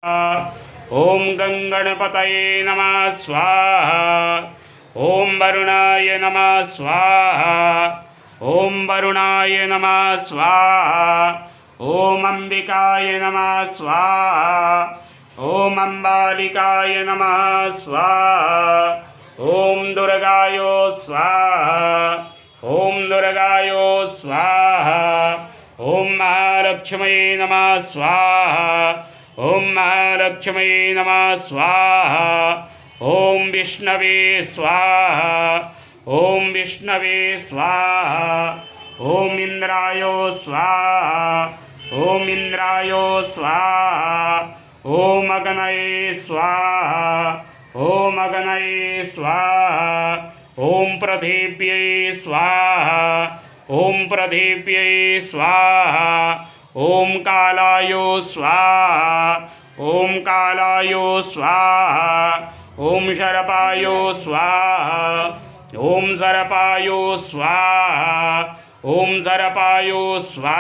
ओम गंगणपतये नमः स्वाहा। ओम वरुणाय नमः स्वाहा। ओम वरुणाय नमः स्वाहा। ओम अंबिकाय नमः स्वाहा। ओम अंबालिकाय नमः स्वाहा। ओम दुर्गाय स्वाहा। ओम दुर्गाय स्वाहा। ओम महालक्ष्मी नमः स्वाहा। ओम महालक्ष्मी नमः स्वाहा। ओम विष्णवे स्वाहा। ओम विष्णवे स्वाहा। ओम इंद्राय स्वाहा। ओम इंद्राय स्वाहा। ओम अग्नये स्वाहा। ओम अग्नये स्वाहा। ओम पृथिव्यै स्वाहा। ओम पृथिव्यै स्वाहा। ओम कालाय स्वाहा। ओम कालाय स्वाहा। ओम शर्पाय स्वाहा। ओम सर्पाय स्वाहा। ओम सर्पाय स्वाहा।